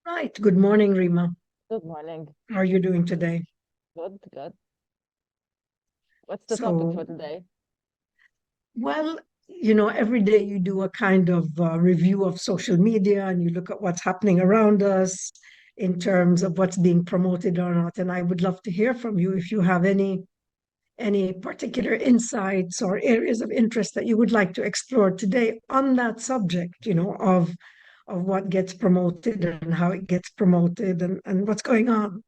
Right. Good morning, Rima. Good morning. How are you doing today? Good, good. What's the topic So, for today? well, every day you do a kind of review of social media and you look at what's happening around us in terms of what's being promoted or not. And I would love to hear from you if you have any particular insights or areas of interest that you would like to explore today on that subject, of what gets promoted and how it gets promoted and what's going on.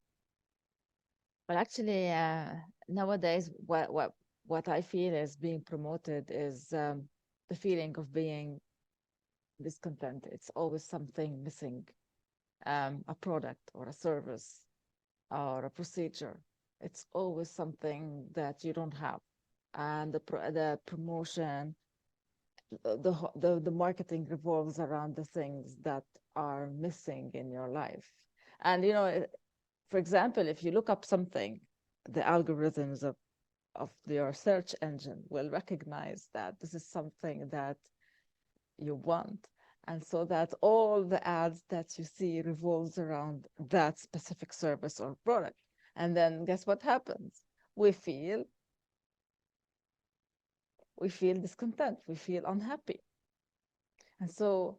Well, actually, nowadays, what I feel is being promoted is the feeling of being discontent. It's always something missing, a product or a service or a procedure. It's always something that you don't have, and the promotion, the marketing revolves around the things that are missing in your life. And for example, if you look up something, the algorithms of your search engine will recognize that this is something that you want. And so that all the ads that you see revolves around that specific service or product. And then guess what happens? We feel we feel discontent, we feel unhappy. And so,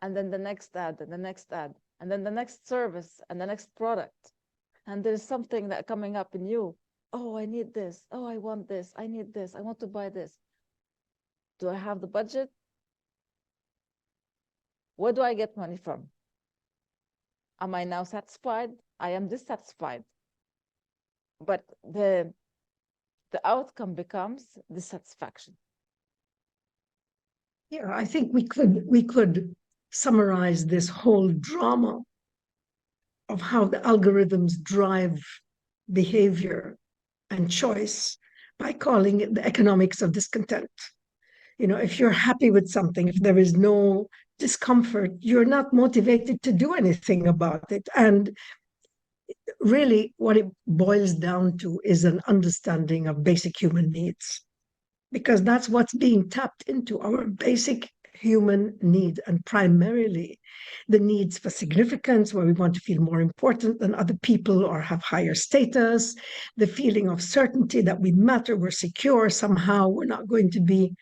and then the next ad, and the next ad, and then the next service and the next product. And there's something that coming up in you. Oh, I need this. Oh, I want this. I need this. I want to buy this. Do I have the budget? Where do I get money from? Am I now satisfied? I am dissatisfied. But the outcome becomes dissatisfaction. Yeah, I think we could summarize this whole drama of how the algorithms drive behavior and choice by calling it the economics of discontent. If you're happy with something, if there is no discomfort, you're not motivated to do anything about it. And really, what it boils down to is an understanding of basic human needs, because that's what's being tapped into, our basic human need, and primarily the needs for significance, where we want to feel more important than other people or have higher status, the feeling of certainty that we matter, we're secure, somehow we're not going to be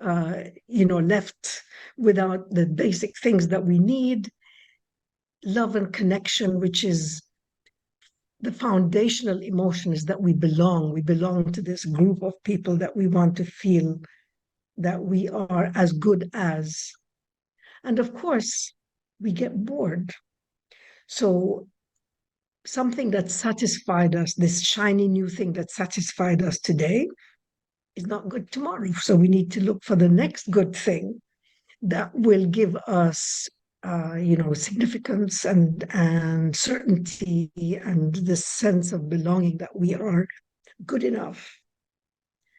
left without the basic things that we need, love and connection, which is the foundational emotion, is that we belong to this group of people that we want to feel that we are as good as. And of course, we get bored. So something that satisfied us, this shiny new thing that satisfied us today, is not good tomorrow. So we need to look for the next good thing that will give us, significance and certainty and the sense of belonging that we are good enough.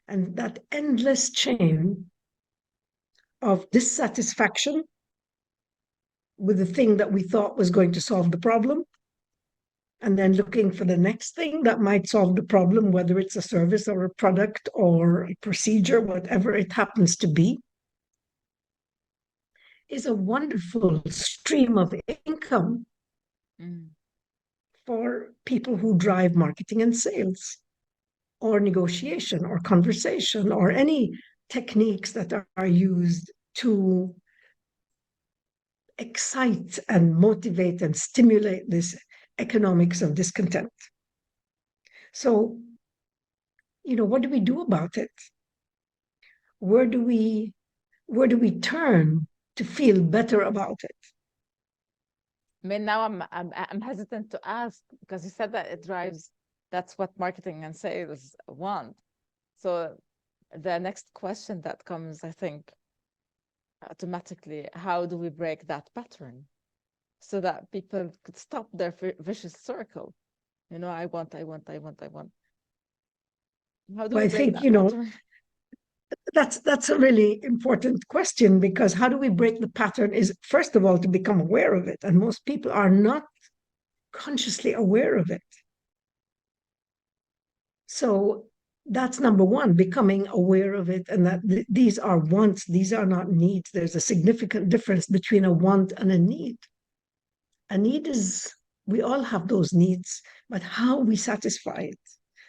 And that endless chain of dissatisfaction with the thing that we thought was going to solve the problem, and then looking for the next thing that might solve the problem, whether it's a service or a product or a procedure, whatever it happens to be, is a wonderful stream of income Mm. for people who drive marketing and sales or negotiation or conversation or any techniques that are used to excite and motivate and stimulate this economics of discontent. So, what do we do about it? Where do we where do we turn to feel better about it? I mean, now I'm hesitant to ask because you said that it drives, that's what marketing and sales want. So the next question that comes, I think, automatically, how do we break that pattern so that people could stop their vicious circle? I want, I want, I want, I want. How do So we I break think, that pattern? that's a really important question, because how do we break the pattern is, first of all, to become aware of it. And most people are not consciously aware of it. So that's number one, becoming aware of it, and that these are wants, these are not needs. There's a significant difference between a want and a need. A need is, we all have those needs, but how we satisfy it,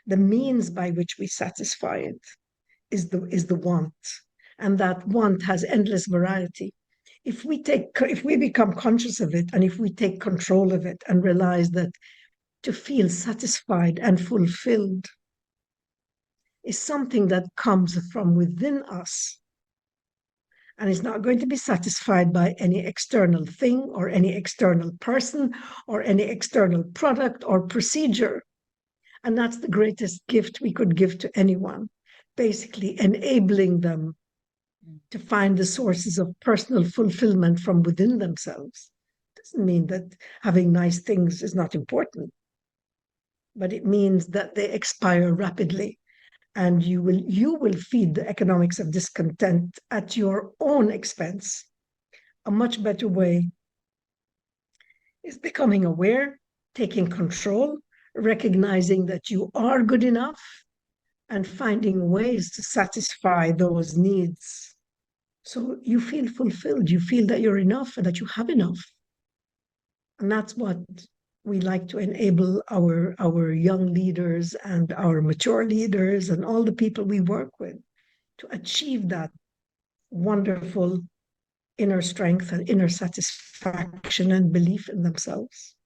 the means by which we satisfy it is the want. And that want has endless variety. If we become conscious of it and if we take control of it and realize that to feel satisfied and fulfilled is something that comes from within us and is not going to be satisfied by any external thing or any external person or any external product or procedure. And that's the greatest gift we could give to anyone, basically enabling them to find the sources of personal fulfillment from within themselves. Doesn't mean that having nice things is not important, but it means that they expire rapidly, and you will feed the economics of discontent at your own expense. A much better way is becoming aware, taking control, recognizing that you are good enough, and finding ways to satisfy those needs. So you feel fulfilled, you feel that you're enough and that you have enough. And that's what we like to enable our young leaders and our mature leaders and all the people we work with to achieve that wonderful inner strength and inner satisfaction and belief in themselves.